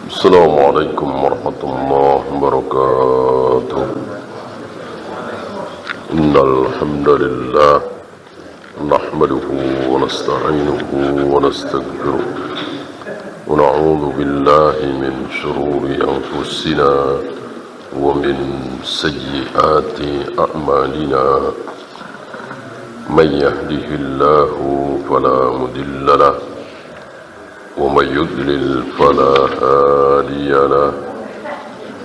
السلام عليكم ورحمة الله وبركاته. إن الحمد لله نحمده ونستعينه ونستغفره ونعوذ بالله من شرور أنفسنا ومن سيئات أعمالنا. من يهده الله فلا مضل له ومن يضلل فلا هادي له.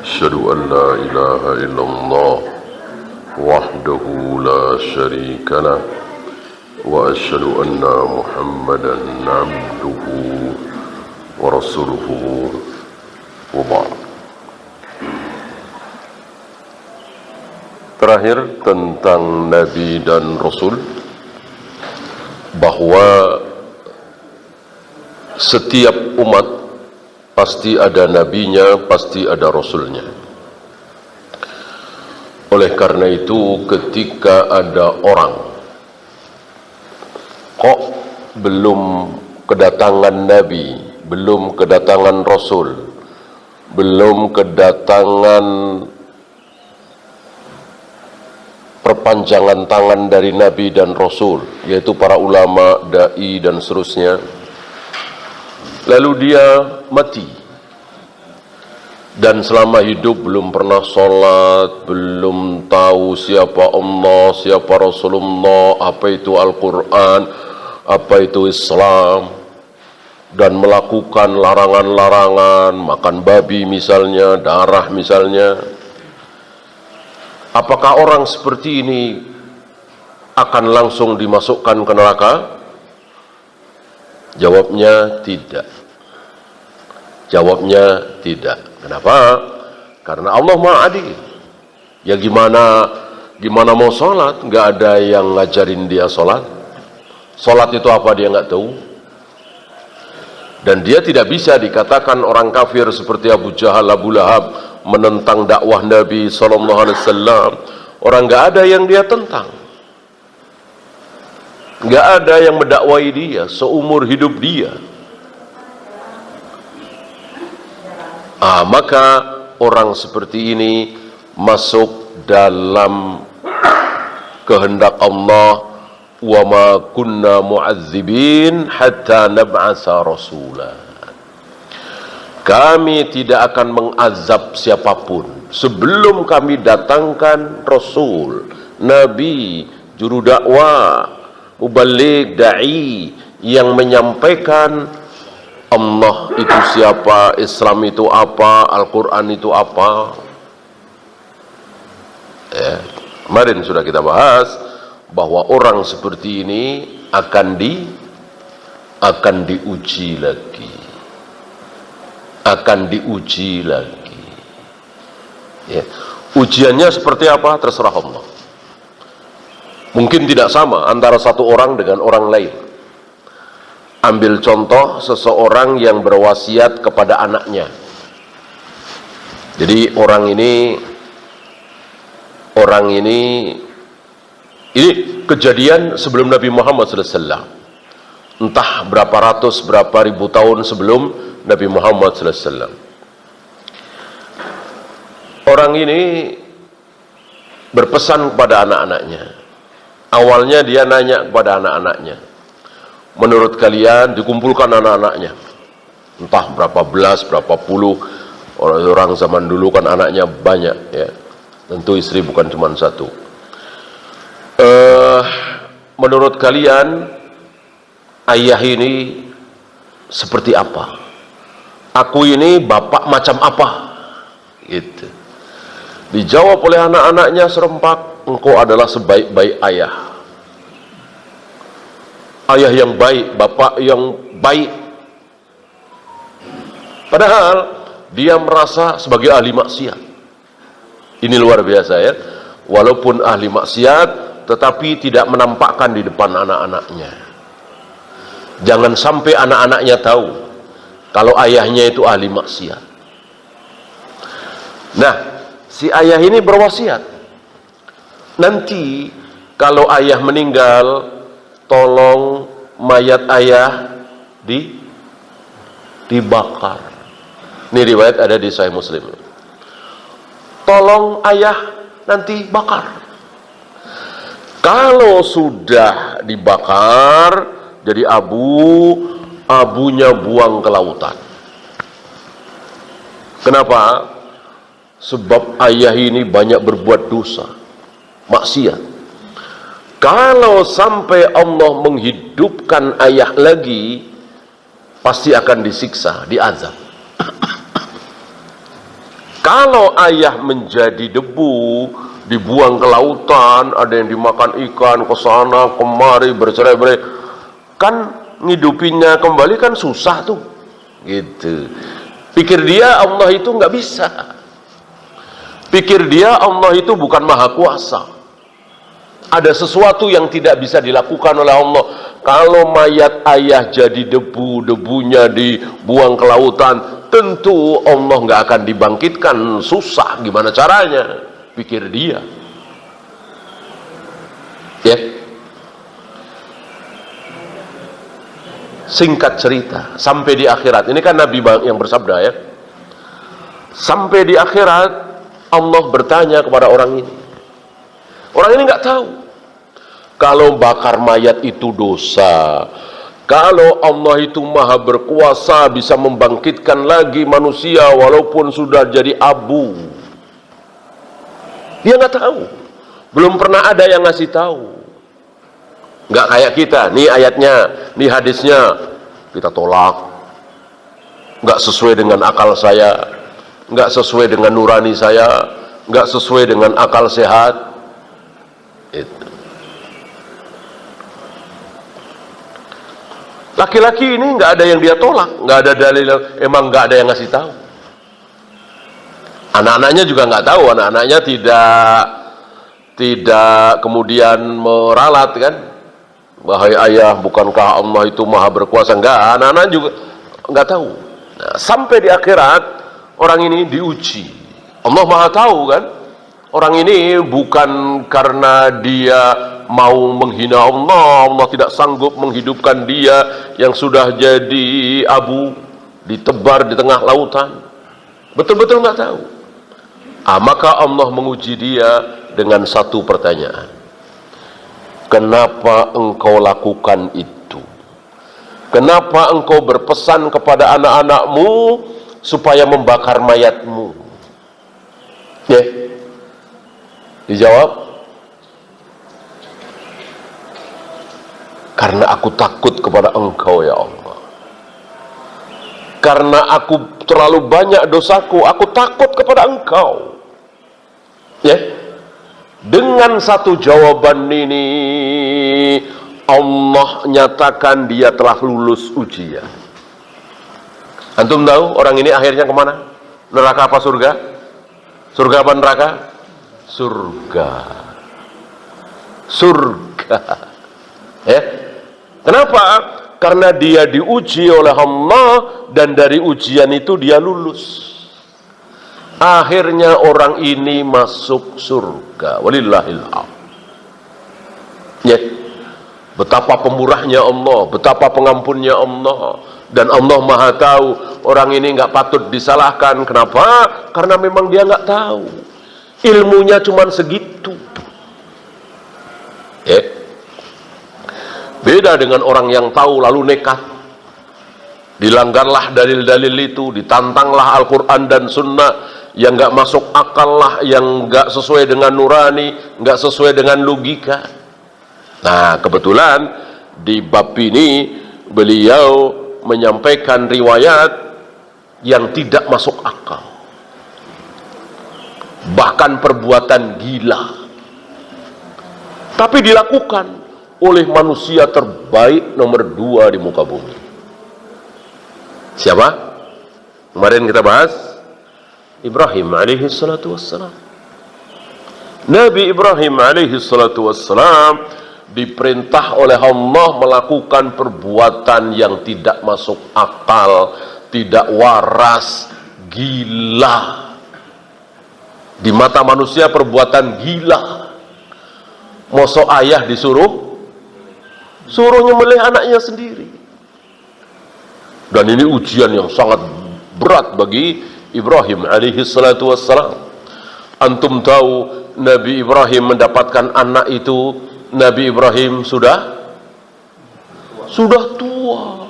أشهد أن لا إله إلا الله وحده لا شريك له وأشهد أن محمدا عبده ورسوله وبعد. Terakhir tentang Nabi dan Rasul, bahwa setiap umat pasti ada nabinya, pasti ada rasulnya. Oleh karena itu, ketika ada orang kok belum kedatangan nabi, belum kedatangan rasul, belum kedatangan perpanjangan tangan dari nabi dan rasul, yaitu para ulama, dai dan seterusnya, lalu dia mati dan selama hidup belum pernah sholat, belum tahu siapa Allah, siapa Rasulullah, apa itu Al-Quran, apa itu Islam, dan melakukan larangan-larangan, makan babi misalnya, darah misalnya. Apakah orang seperti ini akan langsung dimasukkan ke neraka? Jawabnya tidak. Jawabnya tidak. Kenapa? Karena Allah Maha Adil. Ya gimana mau sholat? Nggak ada yang ngajarin dia sholat. Sholat itu apa dia nggak tahu. Dan dia tidak bisa dikatakan orang kafir seperti Abu Jahal, Abu Lahab menentang dakwah Nabi SAW. Orang nggak ada yang dia tentang. Nggak ada yang mendakwai dia seumur hidup dia. Maka orang seperti ini masuk dalam kehendak Allah, wa ma kunna mu'adzibin hatta nab'atsa rasula. Kami tidak akan mengazab siapapun sebelum kami datangkan rasul, nabi, juru dakwah, mubaligh, da'i yang menyampaikan Allah itu siapa, Islam itu apa, Al-Quran itu apa. Kemarin sudah kita bahas bahwa orang seperti ini akan diuji lagi, akan diuji lagi. Ujiannya seperti apa terserah Allah. Mungkin tidak sama antara satu orang dengan orang lain. Ambil contoh seseorang yang berwasiat kepada anaknya. Jadi orang ini kejadian sebelum Nabi Muhammad SAW. Entah berapa ratus, berapa ribu tahun sebelum Nabi Muhammad SAW. Orang ini berpesan kepada anak-anaknya. Awalnya dia nanya kepada anak-anaknya, menurut kalian, dikumpulkan anak-anaknya, entah berapa belas, berapa puluh orang zaman dulu kan anaknya banyak ya, tentu istri bukan cuma satu. Menurut kalian ayah ini seperti apa? Aku ini bapak macam apa? Gitu. Dijawab oleh anak-anaknya serempak, engkau adalah sebaik-baik ayah. Ayah yang baik, bapak yang baik. Padahal dia merasa sebagai ahli maksiat. Ini luar biasa ya. Walaupun ahli maksiat, tetapi tidak menampakkan di depan anak-anaknya. Jangan sampai anak-anaknya tahu kalau ayahnya itu ahli maksiat. Nah, si ayah ini berwasiat, nanti kalau ayah meninggal, tolong mayat ayah dibakar. Ini riwayat ada di Sahih Muslim. Tolong ayah nanti bakar. Kalau sudah dibakar jadi abu, abunya buang ke lautan. Kenapa? Sebab ayah ini banyak berbuat dosa, maksiat. Kalau sampai Allah menghidupkan ayah lagi, pasti akan disiksa, diazab. Kalau ayah menjadi debu, dibuang ke lautan, ada yang dimakan ikan, ke sana kemari bercerai-berai, kan ngidupinnya kembali kan susah tuh, gitu. Pikir dia Allah itu nggak bisa. Pikir dia Allah itu bukan maha kuasa. Ada sesuatu yang tidak bisa dilakukan oleh Allah. Kalau mayat ayah jadi debu, debunya dibuang ke lautan, tentu Allah nggak akan dibangkitkan. Susah, gimana caranya? Pikir dia. Ya. Singkat cerita, sampai di akhirat. Ini kan Nabi yang bersabda ya. Sampai di akhirat, Allah bertanya kepada orang ini. Orang ini nggak tahu. Kalau bakar mayat itu dosa. Kalau Allah itu maha berkuasa, bisa membangkitkan lagi manusia walaupun sudah jadi abu. Dia nggak tahu. Belum pernah ada yang ngasih tahu. Nggak kayak kita. Nih ayatnya, nih hadisnya, kita tolak. Nggak sesuai dengan akal saya, nggak sesuai dengan nurani saya, nggak sesuai dengan akal sehat. Itu. Laki-laki ini nggak ada yang dia tolak, nggak ada dalil, emang nggak ada yang ngasih tahu. Anak-anaknya juga nggak tahu, anak-anaknya tidak kemudian meralat kan, wahai ayah, bukankah Allah itu maha berkuasa? Enggak, anak-anak juga nggak tahu. Nah, sampai di akhirat orang ini diuji. Allah maha tahu kan, orang ini bukan karena dia mau menghina Allah, Allah tidak sanggup menghidupkan dia yang sudah jadi abu, ditebar di tengah lautan. Betul-betul nggak tahu. Maka Allah menguji dia dengan satu pertanyaan. Kenapa engkau lakukan itu? Kenapa engkau berpesan kepada anak-anakmu supaya membakar mayatmu? Ya. Dijawab, karena aku takut kepada engkau ya Allah. Karena aku terlalu banyak dosaku, aku takut kepada engkau. Ya. Dengan satu jawaban ini, Allah nyatakan dia telah lulus ujian. Antum tahu orang ini akhirnya kemana? Neraka apa surga? Surga apa neraka? Surga. Surga. Ya. Kenapa? Karena dia diuji oleh Allah dan dari ujian itu dia lulus. Akhirnya orang ini masuk surga. Walillahil hamd. Ya. Betapa pemurahnya Allah, betapa pengampunnya Allah, dan Allah maha tahu orang ini nggak patut disalahkan. Kenapa? Karena memang dia nggak tahu. Ilmunya cuma segitu. Ya. Beda dengan orang yang tahu lalu nekat. Dilanggarlah dalil-dalil itu, ditantanglah Al-Quran dan Sunnah, yang nggak masuk akal lah, yang nggak sesuai dengan nurani, nggak sesuai dengan logika. Nah, kebetulan di bab ini beliau menyampaikan riwayat yang tidak masuk akal, bahkan perbuatan gila, tapi dilakukan oleh manusia terbaik nomor 2 di muka bumi. Siapa? Kemarin kita bahas Ibrahim alaihi salatu wassalam. Nabi Ibrahim alaihi salatu wassalam diperintah oleh Allah melakukan perbuatan yang tidak masuk akal, tidak waras, gila. Di mata manusia perbuatan gila. Mosok ayah disuruh nyembelih anaknya sendiri. Dan ini ujian yang sangat berat bagi Ibrahim alaihi salatu wassalam. Antum tahu Nabi Ibrahim mendapatkan anak itu, Nabi Ibrahim sudah tua,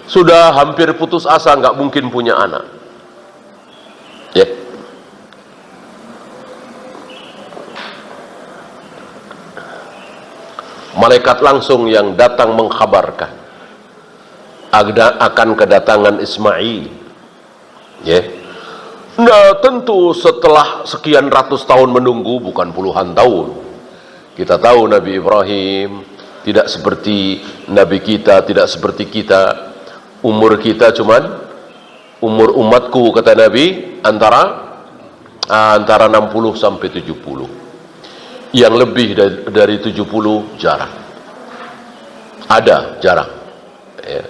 sudah hampir putus asa, nggak mungkin punya anak. Ya. Malaikat langsung yang datang mengkhabarkan akan kedatangan Ismail. Ya. Nah, tentu setelah sekian ratus tahun menunggu, bukan puluhan tahun. Kita tahu Nabi Ibrahim tidak seperti Nabi kita, tidak seperti kita. Umur kita cuman umur umatku, kata Nabi, antara 60 sampai 70. Yang lebih dari 70 jarang. Ada, jarang. Ya.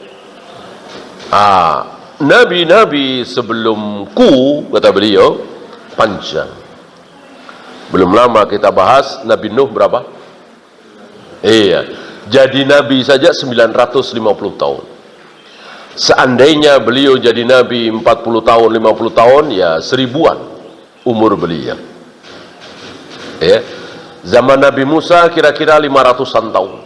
Nabi-nabi sebelumku, kata beliau, panjang. Belum lama kita bahas Nabi Nuh berapa? Iya, jadi nabi saja 950 tahun. Seandainya beliau jadi nabi 40 tahun, 50 tahun, ya 1000-an umur beliau. Ya. Zaman Nabi Musa kira-kira 500-an tahun.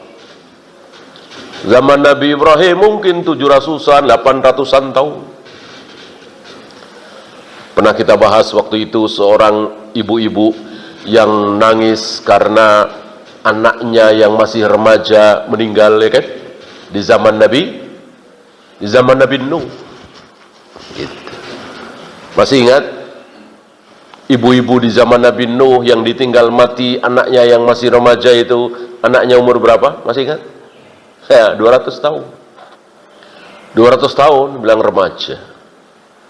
Zaman Nabi Ibrahim mungkin 700-an, 800-an tahun. Pernah kita bahas waktu itu seorang ibu-ibu yang nangis karena anaknya yang masih remaja meninggal, ya kan? Di zaman Nabi Nuh. Gitu. Masih ingat ibu-ibu di zaman Nabi Nuh yang ditinggal mati anaknya yang masih remaja itu, anaknya umur berapa? Masih ingat? Ya, 200 tahun. 200 tahun bilang remaja.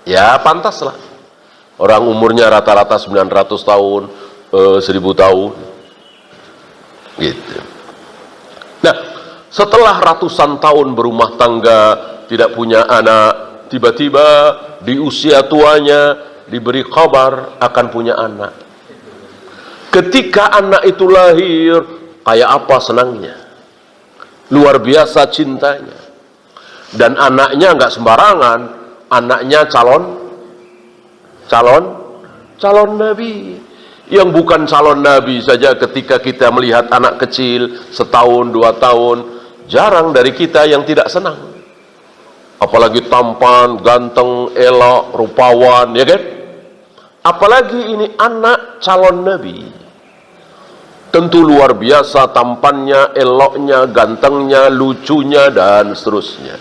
Ya, pantas lah. Orang umurnya rata-rata 900 tahun, 1000 tahun. Gitu. Nah, setelah ratusan tahun berumah tangga, tidak punya anak, tiba-tiba di usia tuanya diberi kabar akan punya anak. Ketika anak itu lahir, kayak apa senangnya. Luar biasa cintanya. Dan anaknya nggak sembarangan, anaknya calon nabi. Yang bukan calon nabi saja, ketika kita melihat anak kecil 1 tahun, 2 tahun, jarang dari kita yang tidak senang. Apalagi tampan, ganteng, elok, rupawan, ya kan? Apalagi ini anak calon nabi. Tentu luar biasa tampannya, eloknya, gantengnya, lucunya, dan seterusnya.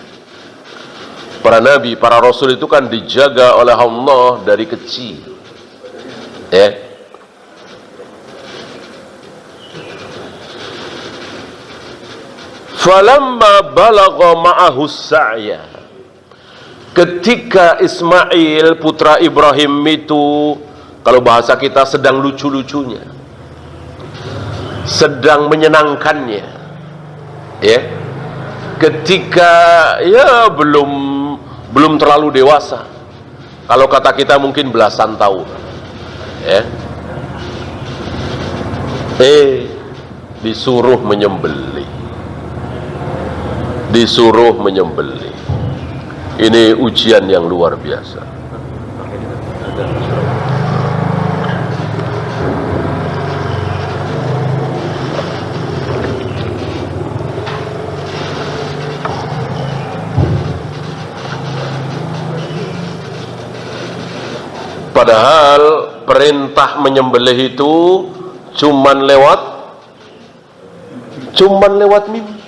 Para nabi, para rasul itu kan dijaga oleh Allah dari kecil. Ya. Falamma balagha ma'ahu sa'ya. Ketika Ismail putra Ibrahim itu, kalau bahasa kita sedang lucu-lucunya, sedang menyenangkannya, ya, ketika ya belum terlalu dewasa, kalau kata kita mungkin belasan tahun, ya, disuruh menyembelih. Ini ujian yang luar biasa. Padahal perintah menyembelih itu cuman lewat mimpi.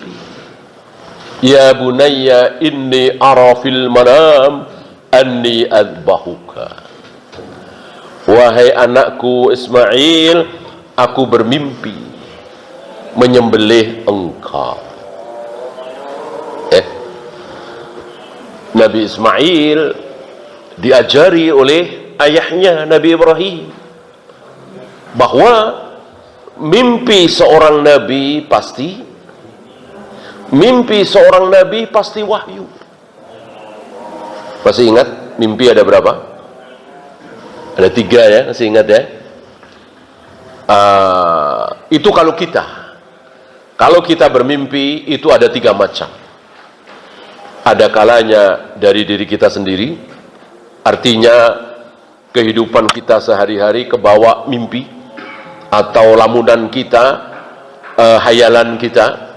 Ya bunayya inni ara fil manam anni adbahuka. Wahai anakku Ismail, aku bermimpi menyembelih engkau. Nabi Ismail diajari oleh ayahnya Nabi Ibrahim bahwa mimpi seorang nabi pasti wahyu. Masih ingat mimpi ada berapa? Ada 3 ya, masih ingat ya? Itu kalau kita bermimpi itu ada 3 macam. Ada kalanya dari diri kita sendiri, Artinya kehidupan kita sehari-hari kebawa mimpi atau lamunan kita, hayalan kita.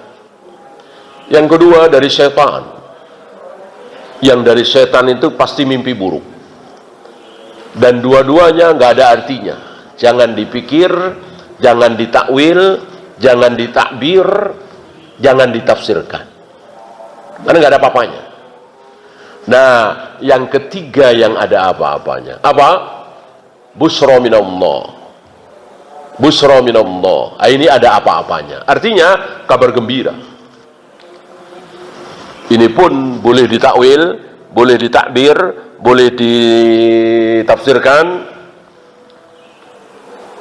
Yang kedua dari setan. Yang dari setan itu pasti mimpi buruk. Dan dua-duanya nggak ada artinya. Jangan dipikir, jangan ditakwil, jangan ditakbir, jangan ditafsirkan. Karena nggak ada apa-apanya. Nah, yang ketiga yang ada apa-apanya. Apa? Busra minallah. Busra minallah. Ini ada apa-apanya. Artinya kabar gembira. Ini pun boleh ditakwil, boleh ditakbir, boleh ditafsirkan,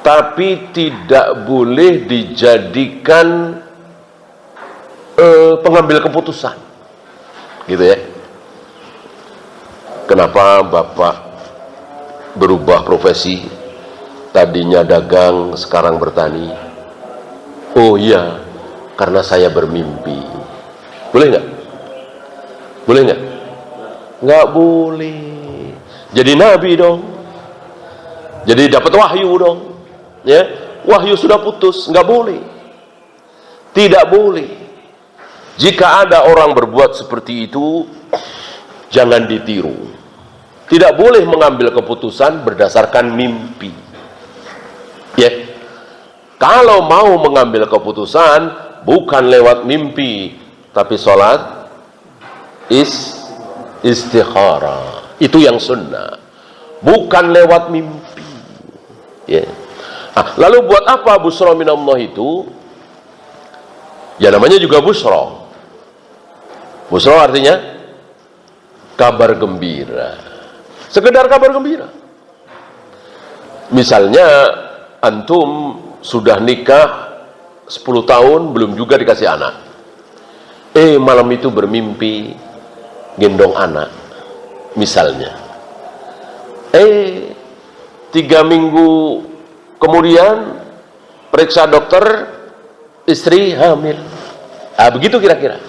tapi tidak boleh dijadikan pengambil keputusan, gitu ya. Kenapa Bapak berubah profesi? Tadinya dagang, sekarang bertani. Oh iya, karena saya bermimpi. Boleh nggak? Boleh nggak? Nggak boleh. Jadi nabi dong. Jadi dapat wahyu dong. Ya, wahyu sudah putus, nggak boleh. Tidak boleh. Jika ada orang berbuat seperti itu, jangan ditiru. Tidak boleh mengambil keputusan berdasarkan mimpi. Ya. Kalau mau mengambil keputusan bukan lewat mimpi, tapi sholat istikhara. Itu yang sunnah. Bukan lewat mimpi. Ya. Lalu buat apa busra minallah itu? Ya namanya juga busra. Busra artinya kabar gembira. Sekedar kabar gembira. Misalnya antum sudah nikah 10 tahun belum juga dikasih anak. Malam itu bermimpi gendong anak. Misalnya. 3 minggu kemudian periksa dokter, istri hamil. Begitu kira-kira.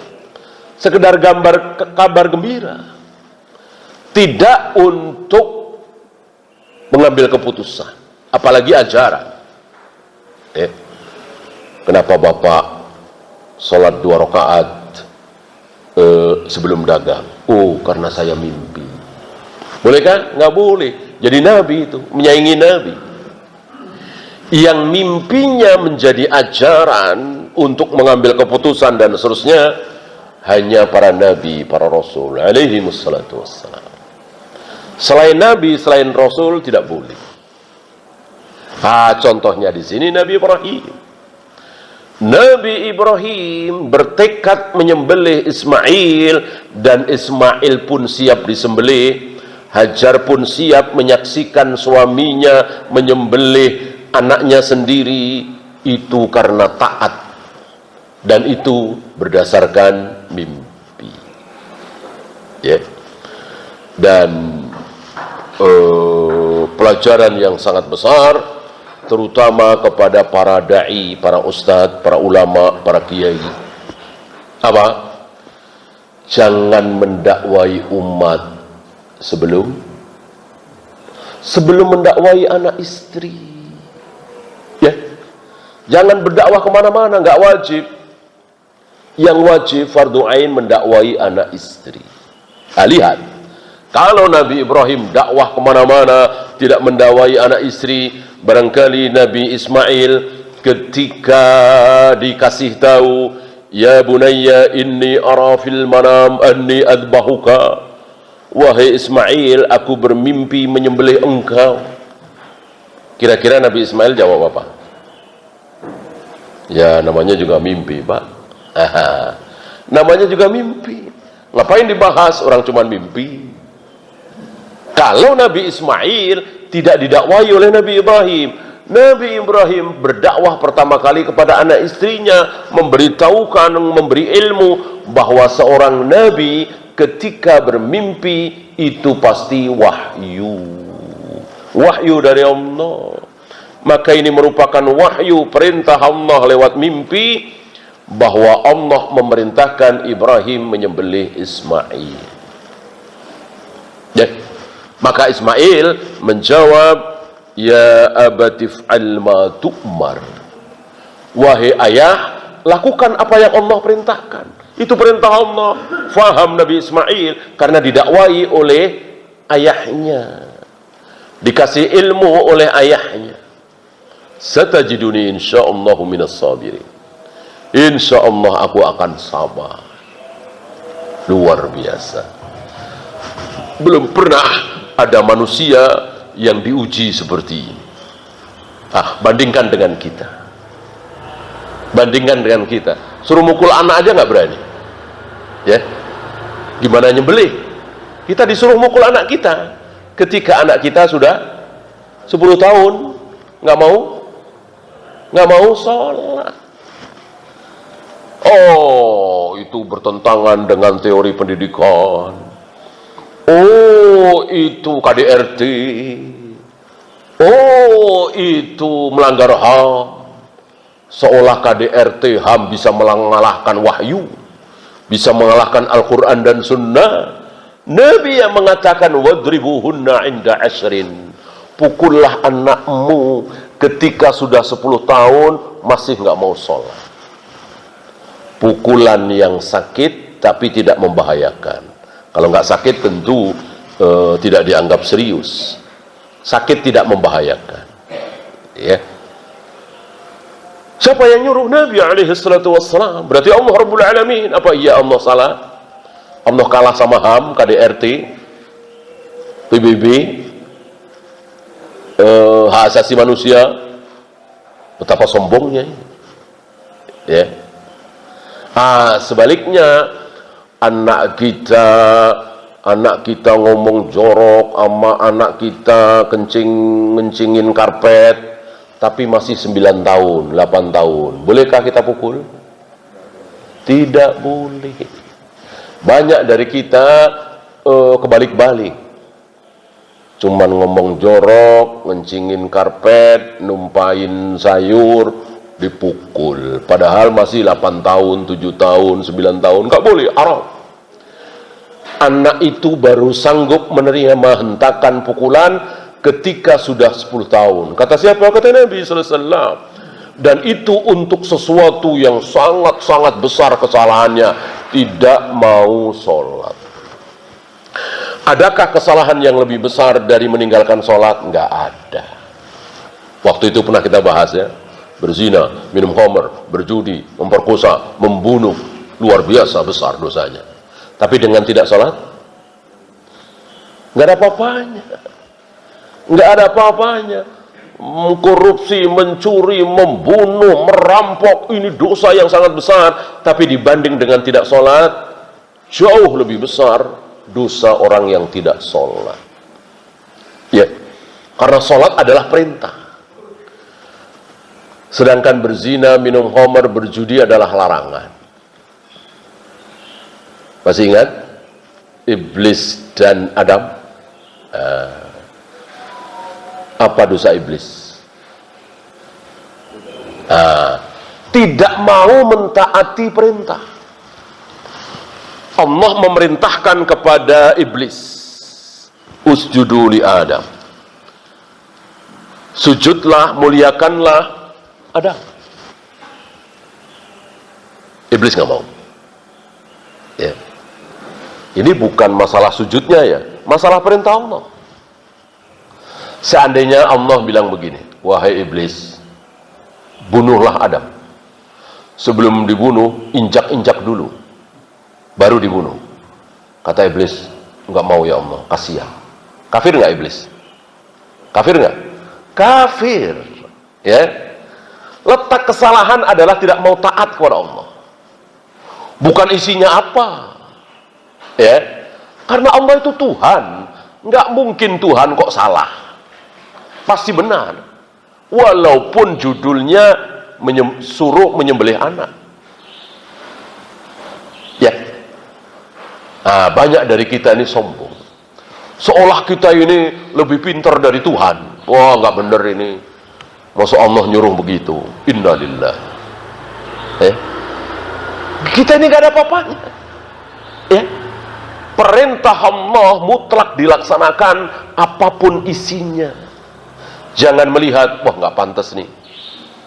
Sekedar kabar gembira. Tidak untuk mengambil keputusan, apalagi ajaran. Kenapa Bapak sholat 2 rakaat sebelum dagang? Oh, karena saya mimpi. Boleh kan? Nggak boleh. Jadi nabi itu menyaingi nabi. Yang mimpinya menjadi ajaran untuk mengambil keputusan dan seterusnya hanya para nabi, para rasul alaihi wassalatu wassalam. Selain nabi, selain rasul tidak boleh. Contohnya di sini Nabi Ibrahim. Nabi Ibrahim bertekad menyembelih Ismail dan Ismail pun siap disembelih. Hajar pun siap menyaksikan suaminya menyembelih anaknya sendiri. Itu karena taat. Dan itu berdasarkan mimpi. Ya. Dan pelajaran yang sangat besar, terutama kepada para da'i, para ustadz, para ulama, para kiai. Apa? Jangan mendakwai umat sebelum mendakwai anak istri. Ya, jangan berdakwah kemana-mana, nggak wajib. Yang wajib fardu ain mendakwai anak istri. Lihat. Kalau Nabi Ibrahim dakwah kemana-mana, tidak mendakwai anak istri, barangkali Nabi Ismail ketika dikasih tahu, ya bunayya inni ara fil manam anni adbahuka, wahai Ismail, aku bermimpi menyembelih engkau. Kira-kira Nabi Ismail jawab apa? Ya namanya juga mimpi, Pak. Namanya juga mimpi. Ngapain dibahas, orang cuma mimpi. Kalau Nabi Ismail tidak didakwai oleh Nabi Ibrahim, Nabi Ibrahim berdakwah pertama kali kepada anak istrinya, memberitahukan, memberi ilmu bahwa seorang Nabi ketika bermimpi itu pasti wahyu. Wahyu dari Allah. Maka ini merupakan wahyu perintah Allah lewat mimpi, bahwa Allah memerintahkan Ibrahim menyembelih Ismail. Ya. Maka Ismail menjawab, ya abati f'al ma tu'mar. Wahai ayah, lakukan apa yang Allah perintahkan. Itu perintah Allah. Faham Nabi Ismail karena didakwai oleh ayahnya, dikasih ilmu oleh ayahnya. Satajiduni insyaallahu minas sabirin. Insyaallah aku akan sabar. Luar biasa. Belum pernah ada manusia yang diuji seperti ini. Bandingkan dengan kita. Bandingkan dengan kita. Suruh mukul anak aja nggak berani. Ya. Gimana nyembelih? Kita disuruh mukul anak kita. Ketika anak kita sudah 10 tahun nggak mau sholat. Oh, itu bertentangan dengan teori pendidikan. Oh, itu KDRT. Oh, itu melanggar HAM. Seolah KDRT HAM bisa mengalahkan wahyu, bisa mengalahkan Al-Quran dan Sunnah. Nabi yang mengatakan, wadribuhunna inda ashrin. Pukullah anakmu ketika sudah 10 tahun masih nggak mau sholat. Pukulan yang sakit tapi tidak membahayakan. Kalau nggak sakit tentu tidak dianggap serius. Sakit tidak membahayakan. Ya. Siapa yang nyuruh? Nabi alaihi salatu wassalam. Berarti Allah Rabbul Alamin. Apa iya Allah salah? Allah kalah sama HAM, KDRT, PBB, hak asasi manusia. Betapa sombongnya ini. Ya. Sebaliknya anak kita ngomong jorok sama anak kita kencingin karpet, tapi masih 9 tahun, 8 tahun. Bolehkah kita pukul? Tidak boleh. Banyak dari kita kebalik-balik. Cuman ngomong jorok, ngencingin karpet, numpain sayur, dipukul. Padahal masih 8 tahun, 7 tahun, 9 tahun. Nggak boleh, haram. Anak itu baru sanggup menerima hentakan pukulan ketika sudah 10 tahun. Kata siapa? Kata Nabi sallallahu alaihi wasallam. Dan itu untuk sesuatu yang sangat-sangat besar kesalahannya, tidak mau sholat. Adakah kesalahan yang lebih besar dari meninggalkan sholat? Nggak ada. Waktu itu pernah kita bahas ya. Berzina, minum khamr, berjudi, memperkosa, membunuh, luar biasa besar dosanya. Tapi dengan tidak sholat, nggak ada apa-apanya. Nggak ada apa-apanya. Korupsi, mencuri, membunuh, merampok, ini dosa yang sangat besar. Tapi dibanding dengan tidak sholat, jauh lebih besar dosa orang yang tidak sholat. Ya, karena sholat adalah perintah. Sedangkan berzina, minum khamr, berjudi adalah larangan. Masih ingat? Iblis dan Adam. Apa dosa iblis? Tidak mau mentaati perintah. Allah memerintahkan kepada iblis, usjudu li Adam. Sujudlah, muliakanlah Adam. Iblis nggak mau. Ya. Ini bukan masalah sujudnya ya, masalah perintah Allah. Seandainya Allah bilang begini, wahai iblis, bunuhlah Adam. Sebelum dibunuh, injak-injak dulu, baru dibunuh. Kata iblis, nggak mau ya Allah, kasihan. Kafir nggak iblis? Kafir nggak? Kafir. Ya. Letak kesalahan adalah tidak mau taat kepada Allah. Bukan isinya apa. Ya. Karena Allah itu Tuhan. Nggak mungkin Tuhan kok salah. Pasti benar. Walaupun judulnya suruh menyembelih anak. Ya. Banyak dari kita ini sombong. Seolah kita ini lebih pintar dari Tuhan. Wah, nggak benar ini. Masa Allah nyuruh begitu? Innalillah. Kita ini gak ada apa-apanya. Ya. perintah Allah mutlak dilaksanakan apapun isinya. Jangan melihat, wah nggak pantas nih,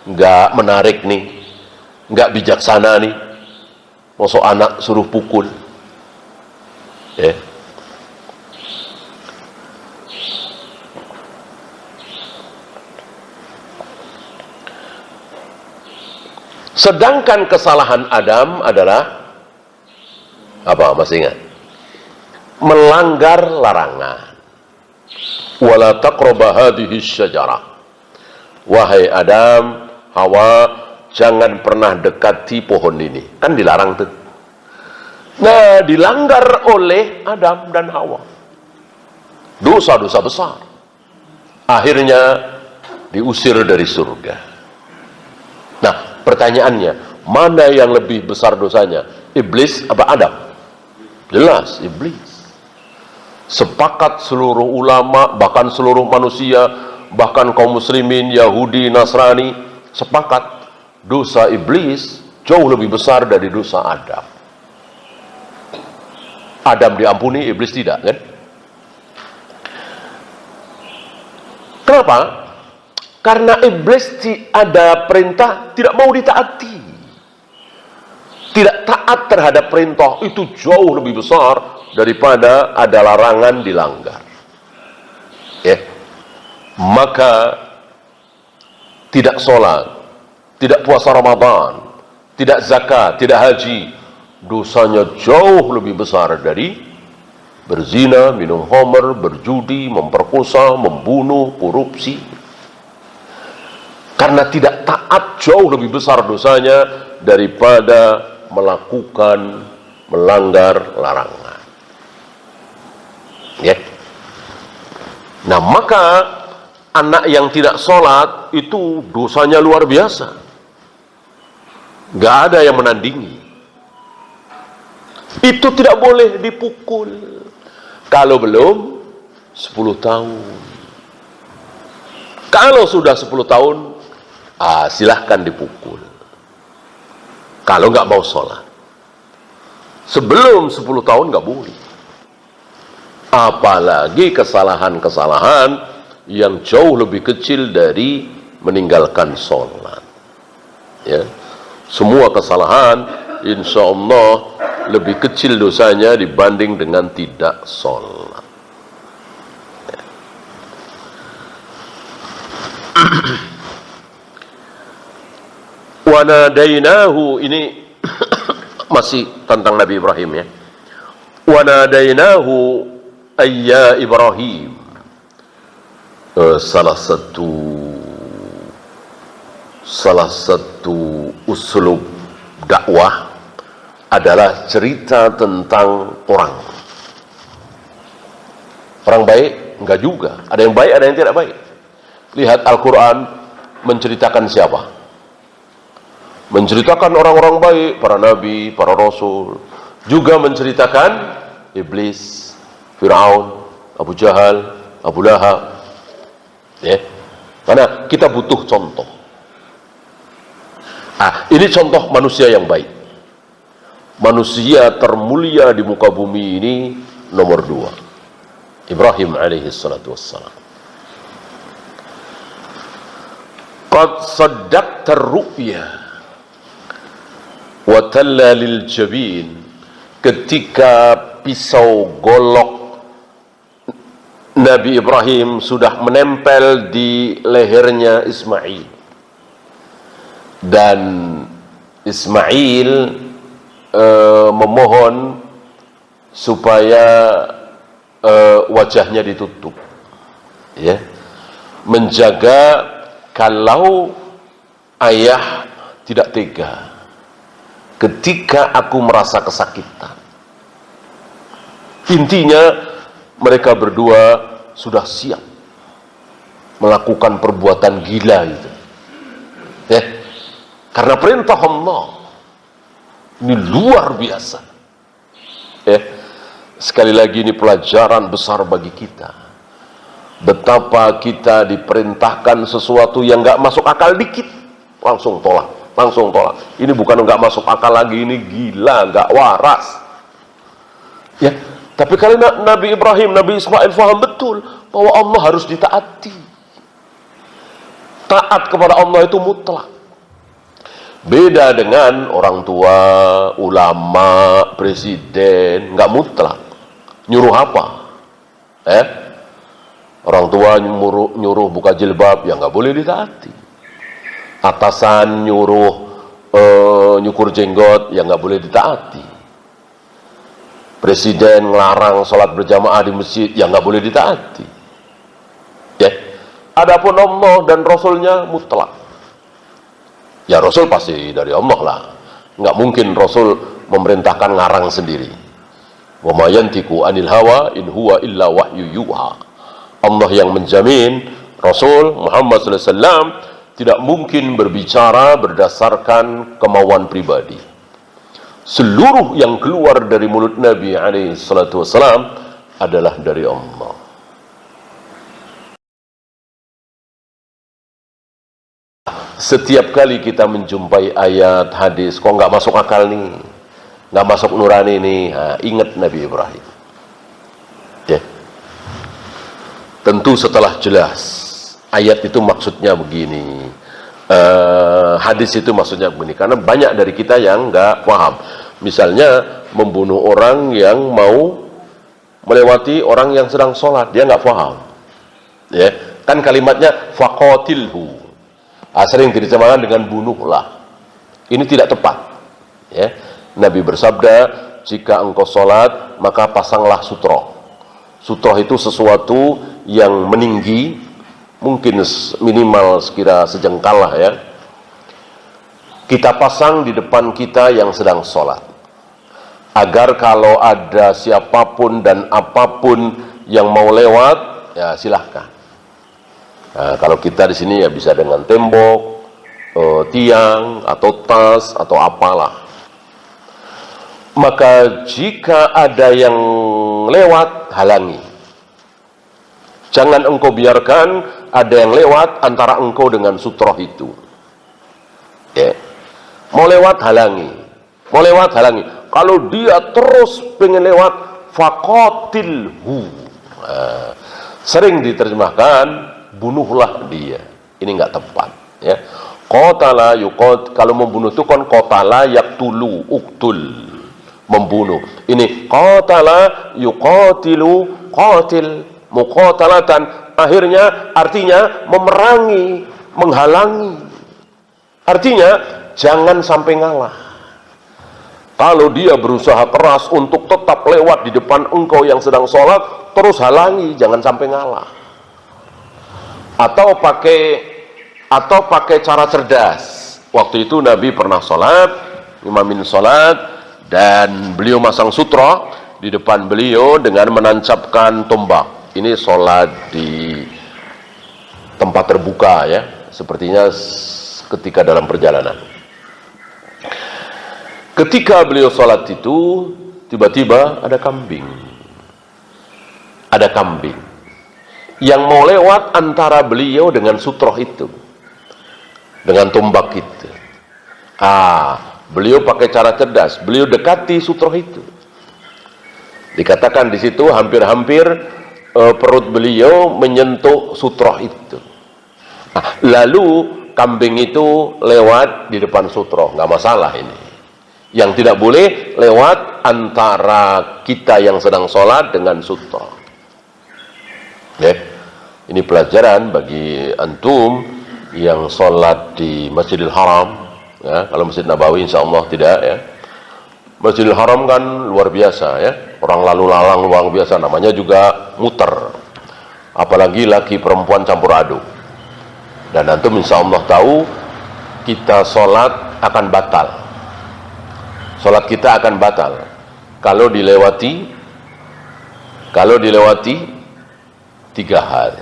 nggak menarik nih, nggak bijaksana nih, mosok anak suruh pukul. Sedangkan kesalahan Adam adalah apa? Masih ingat? Melanggar larangan. Wala taqraba hadhihi syajarah. Wahai Adam, Hawa, jangan pernah dekati pohon ini. Kan dilarang tuh. Nah, dilanggar oleh Adam dan Hawa. Dosa-dosa besar. Akhirnya diusir dari surga. Nah, pertanyaannya, mana yang lebih besar dosanya? Iblis apa Adam? Jelas iblis. Sepakat seluruh ulama, bahkan seluruh manusia, bahkan kaum muslimin, Yahudi, Nasrani, sepakat dosa iblis jauh lebih besar dari dosa Adam. Adam diampuni, iblis tidak, kan? Kenapa? Karena iblis ada perintah tidak mau ditaati. Tidak taat terhadap perintah itu jauh lebih besar daripada ada larangan dilanggar. Maka tidak sholat, tidak puasa Ramadan, tidak zakat, tidak haji, dosanya jauh lebih besar dari berzina, minum khamr, berjudi, memperkosa, membunuh, korupsi. Karena tidak taat jauh lebih besar dosanya daripada melakukan melanggar larangan. Nah, maka anak yang tidak sholat itu dosanya luar biasa. Gak ada yang menandingi. Itu tidak boleh dipukul kalau belum 10 tahun. Kalau sudah 10 tahun, silahkan dipukul. Kalau nggak mau sholat. Sebelum 10 tahun nggak boleh. Apalagi kesalahan-kesalahan yang jauh lebih kecil dari meninggalkan sholat. Semua kesalahan insya Allah lebih kecil dosanya dibanding dengan tidak sholat. Wanadainahu, ini masih tentang Nabi Ibrahim ya. Wanadainahu ayya Ibrahim. Salah satu uslub dakwah adalah cerita tentang orang baik. Enggak juga, ada yang baik, ada yang tidak baik. Lihat Al-Quran menceritakan siapa? Menceritakan orang-orang baik, para nabi, para rasul. Juga menceritakan iblis, Fir'aun, Abu Jahal, Abu Lahab. Karena kita butuh contoh. Ini contoh manusia yang baik. Manusia termulia di muka bumi ini nomor 2. Ibrahim alaihi salatu wassalam. Qad saddaqta ar-ru'ya wa talla lil jabin. Ketika pisau golok Nabi Ibrahim sudah menempel di lehernya Ismail, dan Ismail memohon supaya wajahnya ditutup, menjaga kalau ayah tidak tega ketika aku merasa kesakitan. Intinya mereka berdua sudah siap melakukan perbuatan gila itu, karena perintah Allah ini luar biasa. Sekali lagi ini pelajaran besar bagi kita. Betapa kita diperintahkan sesuatu yang nggak masuk akal dikit, langsung tolak. Ini bukan nggak masuk akal lagi, ini gila, nggak waras. Tapi kalau Nabi Ibrahim, Nabi Ismail faham betul bahwa Allah harus ditaati. Taat kepada Allah itu mutlak. Beda dengan orang tua, ulama, presiden, nggak mutlak. Nyuruh apa? Orang tua nyuruh buka jilbab, ya nggak boleh ditaati. Atasan nyuruh nyukur jenggot, ya nggak boleh ditaati. Presiden ngelarang sholat berjamaah di masjid, ya nggak boleh ditaati. Ya, adapun Allah dan Rasulnya mutlak. Ya Rasul pasti dari Allah lah. Nggak mungkin Rasul memerintahkan ngarang sendiri. Wa ma yantiqu anil hawa in huwa illa wahyu yuha. Allah yang menjamin Rasul Muhammad SAW tidak mungkin berbicara berdasarkan kemauan pribadi. Seluruh yang keluar dari mulut Nabi SAW adalah dari Allah. Setiap kali kita menjumpai ayat, hadis, kok nggak masuk akal nih, nggak masuk nurani nih, ingat Nabi Ibrahim. Ya. Tentu setelah jelas ayat itu maksudnya begini, hadis itu maksudnya begini, karena banyak dari kita yang nggak paham. Misalnya membunuh orang yang mau melewati orang yang sedang sholat, dia nggak paham. Ya, kan kalimatnya faqatilhu. Sering diterjemahkan dengan bunuhlah. Ini tidak tepat. Ya. Nabi bersabda, jika engkau sholat, maka pasanglah sutroh. Sutroh itu sesuatu yang meninggi, mungkin minimal sekira sejengkal lah ya. Kita pasang di depan kita yang sedang sholat. Agar kalau ada siapapun dan apapun yang mau lewat, ya silahkan. Nah, kalau kita di sini ya bisa dengan tembok, tiang, atau tas, atau apalah. Maka jika ada yang lewat, halangi. Jangan engkau biarkan ada yang lewat antara engkau dengan sutroh itu. Ya. Mau lewat, halangi. Mau lewat, halangi. Kalau dia terus pengen lewat, faqatilhu. Sering diterjemahkan, bunuhlah dia. Ini nggak tepat. Ya. Qatala yuqat, kalau membunuh itu kan qatala yaqtulu, uktul, membunuh. Ini qatala yuqatilu, qatil, muqatalatan. Akhirnya artinya memerangi, menghalangi. Artinya jangan sampai ngalah. Kalau dia berusaha keras untuk tetap lewat di depan engkau yang sedang sholat, terus halangi, jangan sampai ngalah. Atau pakai cara cerdas. Waktu itu Nabi pernah sholat, imamin sholat, dan beliau masang sutra di depan beliau dengan menancapkan tombak. Ini sholat di tempat terbuka ya, sepertinya ketika dalam perjalanan. Ketika beliau sholat itu, tiba-tiba ada kambing. Ada kambing yang mau lewat antara beliau dengan sutroh itu, dengan tombak itu. Beliau pakai cara cerdas, beliau dekati sutroh itu. Dikatakan di situ hampir-hampir perut beliau menyentuh sutroh itu. Lalu kambing itu lewat di depan sutroh, nggak masalah ini. Yang tidak boleh lewat antara kita yang sedang sholat dengan sutroh. Ya. Ini pelajaran bagi antum yang sholat di Masjidil Haram. Ya, kalau Masjid Nabawi insya Allah tidak ya. Masjidil Haram kan luar biasa ya. Orang lalu lalang luar biasa, namanya juga muter. Apalagi laki perempuan campur aduk. Dan antum insya Allah tahu kita sholat akan batal. Sholat kita akan batal kalau dilewati tiga hal.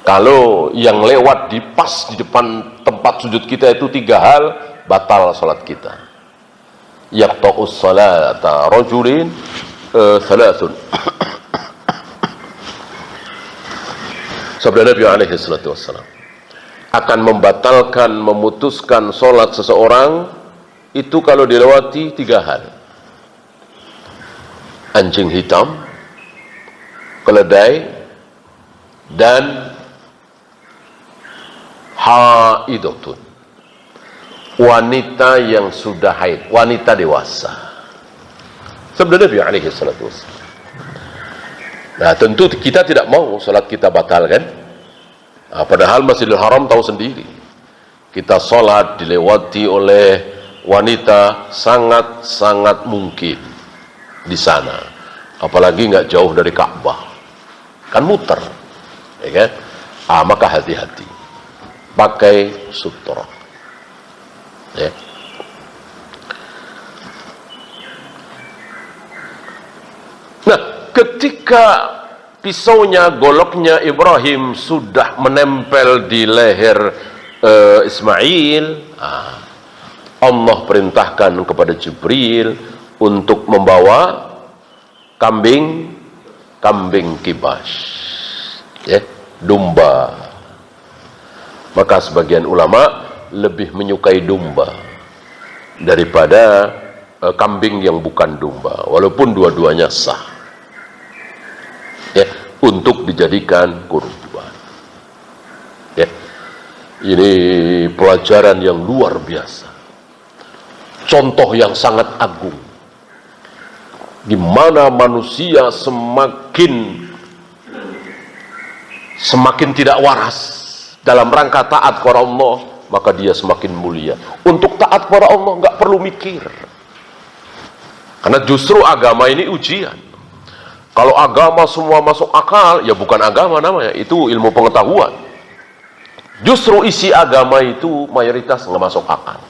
Kalau yang lewat pas di depan tempat sujud kita itu tiga hal, batal sholat kita. Yaqta'us salata rajulin thalathun. Sabda Nabi alaihi salatu wassalam, akan membatalkan, memutuskan sholat seseorang itu kalau dilewati tiga hal. anjing hitam, keledai, dan haidotun, wanita yang sudah haid, wanita dewasa. Sabda Nabi alaihi salatu wassalam. Nah, tentu kita tidak mau salat kita batal, kan? Nah, padahal Masjidil Haram tahu sendiri, kita salat dilewati oleh wanita sangat-sangat mungkin di sana, apalagi nggak jauh dari Ka'bah, kan muter, ya kan? Maka hati-hati, pakai sutra, ya. Nah, ketika pisaunya, goloknya Ibrahim sudah menempel di leher Ismail, Allah perintahkan kepada Jibril untuk membawa kambing kibas, ya, domba. Maka sebagian ulama lebih menyukai domba daripada kambing yang bukan domba, walaupun dua-duanya sah, ya, untuk dijadikan kurban. Ya, ini pelajaran yang luar biasa, contoh yang sangat agung, di mana manusia semakin tidak waras dalam rangka taat kepada Allah, maka dia semakin mulia. Untuk taat kepada Allah nggak perlu mikir, karena justru agama ini ujian. Kalau agama semua masuk akal, ya bukan agama namanya, itu ilmu pengetahuan. Justru isi agama itu mayoritas nggak masuk akal.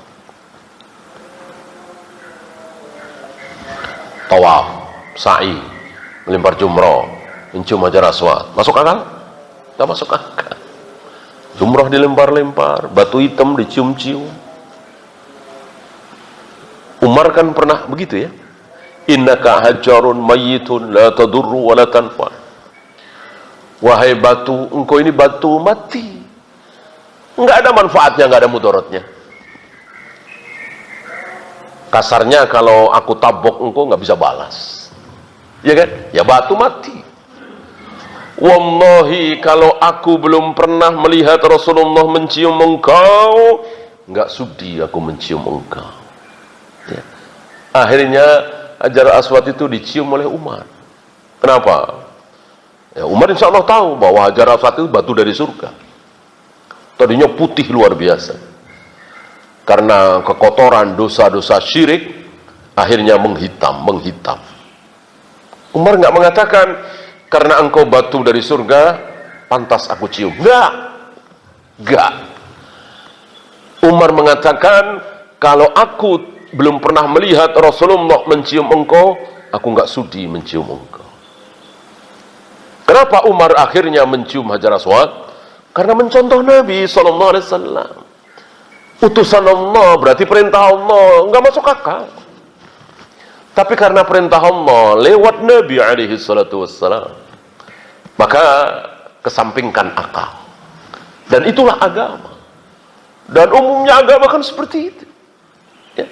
Tawaf, sa'i, melempar jumroh, mencium hajar aswad, masuk akal? Nggak masuk akal. Jumroh dilempar-lempar, batu hitam dicium-cium. Umar kan pernah begitu, ya. Innaka hajarun mayyitun la tadurru wa la tanfa. Wahai batu, engkau ini batu mati, nggak ada manfaatnya, nggak ada mudaratnya. Kasarnya kalau aku tabok engkau nggak bisa balas, ya kan? Ya batu mati. Wallahi, kalau aku belum pernah melihat Rasulullah mencium engkau, nggak sudi aku mencium engkau. Ya. Akhirnya Hajar Aswad itu dicium oleh Umar. Kenapa? Ya, Umar insya Allah tahu bahwa Hajar Aswad itu batu dari surga. Tadinya putih luar biasa, karena kekotoran dosa-dosa syirik akhirnya menghitam. Umar nggak mengatakan karena engkau batu dari surga pantas aku cium, enggak. Umar mengatakan kalau aku belum pernah melihat Rasulullah mencium engkau, aku nggak sudi mencium engkau. Kenapa Umar akhirnya mencium Hajar Aswad? Karena mencontoh Nabi SAW. Utusan Allah, berarti perintah Allah, nggak masuk akal. Tapi karena perintah Allah lewat Nabi SAW, maka kesampingkan akal. Dan itulah agama. Dan umumnya agama kan seperti itu. Ya.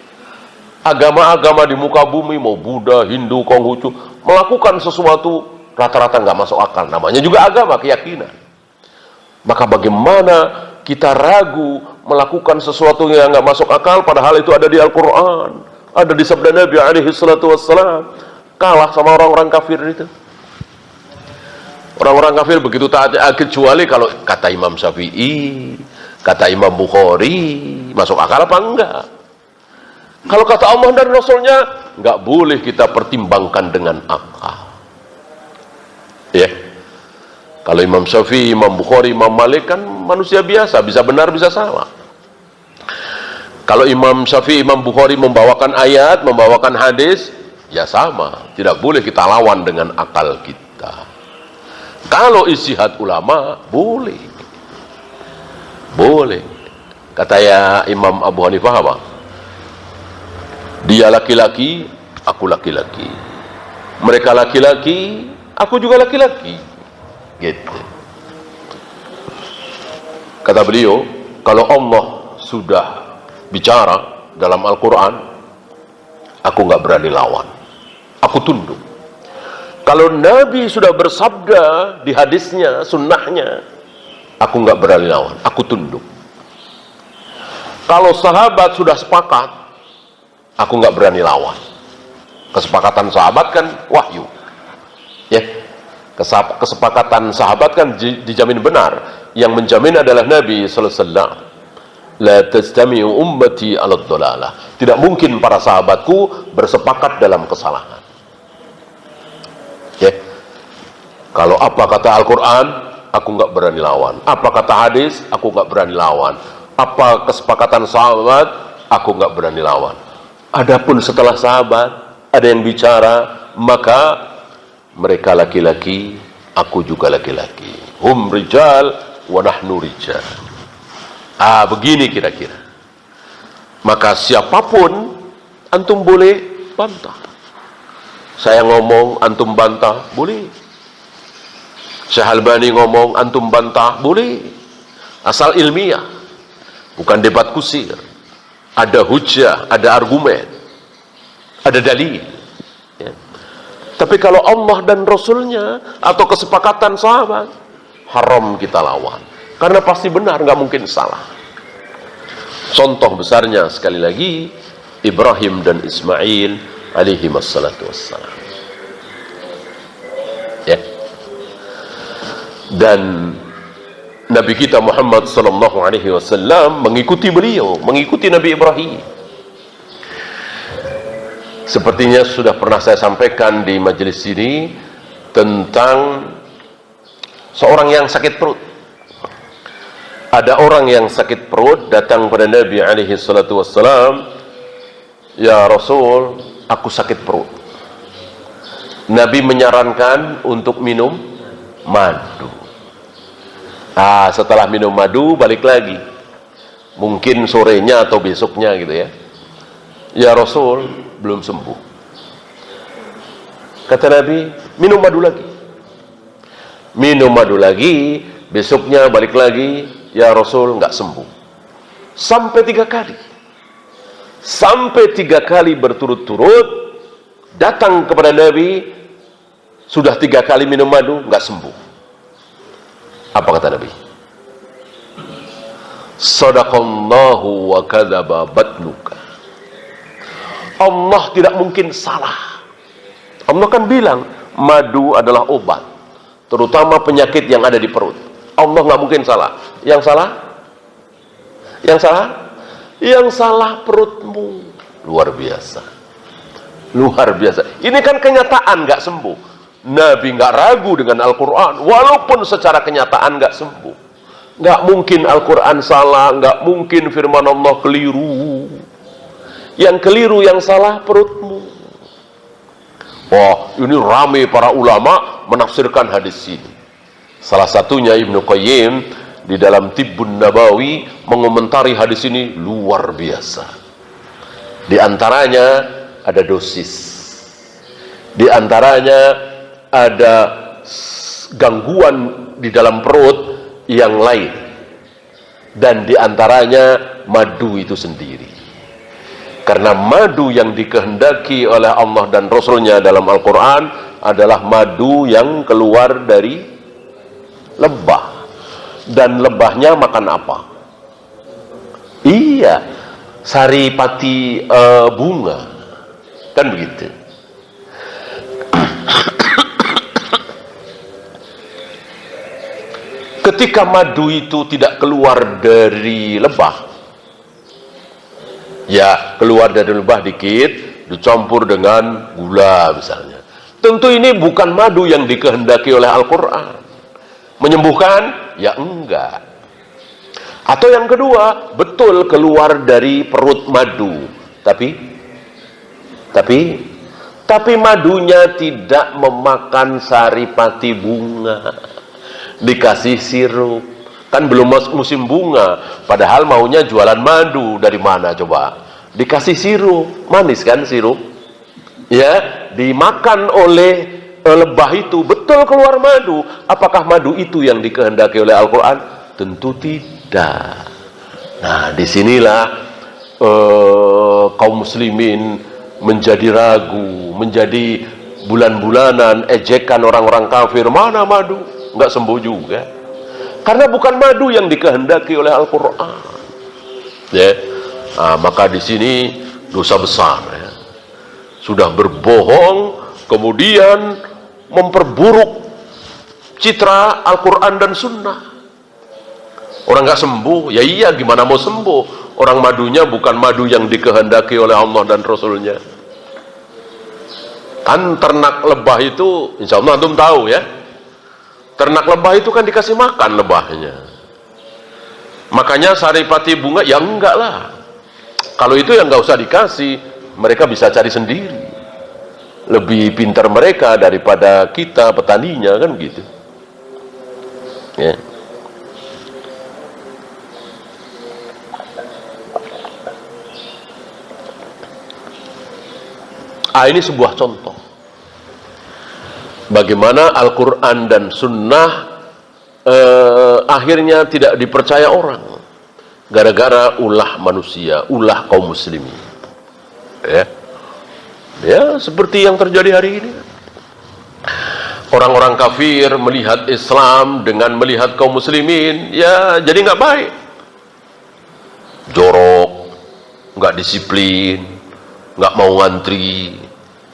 Agama-agama di muka bumi, mau Buddha, Hindu, Konghucu, melakukan sesuatu rata-rata nggak masuk akal. Namanya juga agama, keyakinan. Maka bagaimana kita ragu melakukan sesuatu yang nggak masuk akal, padahal itu ada di Al-Quran, ada di sabda Nabi SAW. Kalah sama orang-orang kafir itu. Orang-orang kafir begitu taat, kecuali kalau kata Imam Syafi'i, kata Imam Bukhari, masuk akal apa enggak? Kalau kata Allah dan Rasulnya, nggak boleh kita pertimbangkan dengan akal. Ya. Kalau Imam Syafi'i, Imam Bukhari, Imam Malik kan manusia biasa, bisa benar, bisa salah. Kalau Imam Syafi'i, Imam Bukhari membawakan ayat, membawakan hadis, ya sama. Tidak boleh kita lawan dengan akal kita. Kalau ijtihad ulama, boleh. Boleh. Kata ya Imam Abu Hanifah apa? Dia laki-laki, aku laki-laki. Mereka laki-laki, aku juga laki-laki. Gitu. Kata beliau, kalau Allah sudah bicara dalam Al-Quran, aku nggak berani lawan, aku tunduk. Kalau Nabi sudah bersabda di hadisnya, sunnahnya, aku nggak berani lawan, aku tunduk. Kalau sahabat sudah sepakat, aku nggak berani lawan. Kesepakatan sahabat kan wahyu, ya. Kesepakatan sahabat kan dijamin benar. Yang menjamin adalah Nabi Sallallahu Alaihi Wasallam. La tajtami'u ummati 'ala dhalalah. Tidak mungkin para sahabatku bersepakat dalam kesalahan. Ya. Kalau apa kata Al-Quran, aku nggak berani lawan. Apa kata hadis, aku nggak berani lawan. Apa kesepakatan sahabat, aku nggak berani lawan. Adapun setelah sahabat ada yang bicara, maka mereka laki-laki, aku juga laki-laki. Hum rijal wa nahnu rijal. Begini kira-kira. Maka siapapun antum boleh bantah. Saya ngomong antum bantah, boleh. Syekh Albani ngomong antum bantah, boleh. Asal ilmiah, bukan debat kusir. Ada hujjah, ada argumen, ada dalil. Ya. Tapi kalau Allah dan Rasulnya atau kesepakatan sahabat, haram kita lawan. Karena pasti benar, nggak mungkin salah. Contoh besarnya sekali lagi, Ibrahim dan Ismail alaihi wassalatu wassalam. Ya. Dan Nabi kita Muhammad sallallahu alaihi wasallam mengikuti beliau, mengikuti Nabi Ibrahim. Sepertinya sudah pernah saya sampaikan di majelis ini tentang seorang yang sakit perut. Ada orang yang sakit perut datang pada Nabi alaihi salatu wassalam, "Ya Rasul, aku sakit perut." Nabi menyarankan untuk minum madu. Setelah minum madu balik lagi. Mungkin sorenya atau besoknya gitu ya. "Ya Rasul, belum sembuh." Kata Nabi, minum madu lagi. Minum madu lagi, besoknya balik lagi, "Ya Rasul, nggak sembuh." Sampai 3 kali. Sampai 3 kali berturut-turut datang kepada Nabi, sudah 3 kali minum madu, nggak sembuh. Apa kata Nabi? Sadaqallahu wa kadzaba batnuka. Allah tidak mungkin salah. Allah kan bilang madu adalah obat, terutama penyakit yang ada di perut. Allah nggak mungkin salah. Yang salah? Yang salah? Yang salah perutmu. Luar biasa. Luar biasa. Ini kan kenyataan nggak sembuh. Nabi nggak ragu dengan Al-Quran, walaupun secara kenyataan nggak sembuh. Nggak mungkin Al-Quran salah, nggak mungkin firman Allah keliru. Yang keliru, yang salah perutmu. Wah, ini ramai para ulama menafsirkan hadis ini. Salah satunya Ibnu Qayyim di dalam Tibbun Nabawi mengomentari hadis ini luar biasa. Di antaranya ada dosis. Di antaranya ada gangguan di dalam perut yang lain, dan diantaranya madu itu sendiri. Karena madu yang dikehendaki oleh Allah dan Rasulnya dalam Al-Quran adalah madu yang keluar dari lebah. Dan lebahnya makan apa? Iya, saripati bunga, kan begitu. Ketika madu itu tidak keluar dari lebah, ya keluar dari lebah dikit, dicampur dengan gula misalnya. Tentu ini bukan madu yang dikehendaki oleh Al-Quran. Menyembuhkan? Ya enggak. Atau yang kedua, betul keluar dari perut madu, tapi madunya tidak memakan saripati bunga. Dikasih sirup, kan belum musim bunga, padahal maunya jualan madu. Dari mana coba? Dikasih sirup, manis kan sirup, ya, dimakan oleh lebah itu, betul keluar madu. Apakah madu itu yang dikehendaki oleh Al-Quran? Tentu tidak. Nah, disinilah kaum muslimin menjadi ragu, menjadi bulan-bulanan, ejekan orang-orang kafir, mana madu? Nggak sembuh juga. Karena bukan madu yang dikehendaki oleh Al-Quran. Ya, maka di sini dosa besar. Ya. Sudah berbohong, kemudian memperburuk citra Al-Quran dan Sunnah. Orang nggak sembuh, ya iya, gimana mau sembuh? Orang madunya bukan madu yang dikehendaki oleh Allah dan Rasulnya. Kan ternak lebah itu, insya Allah antum tahu ya, ternak lebah itu kan dikasih makan lebahnya. Makanya saripati bunga, ya enggak lah. Kalau itu ya nggak usah dikasih, mereka bisa cari sendiri. Lebih pintar mereka daripada kita petaninya, kan gitu. Ya. Ini sebuah contoh bagaimana Al-Quran dan Sunnah akhirnya tidak dipercaya orang gara-gara ulah manusia, ulah kaum muslimin. Ya, seperti yang terjadi hari ini. Orang-orang kafir melihat Islam dengan melihat kaum muslimin, ya jadi nggak baik, jorok, nggak disiplin, nggak mau ngantri,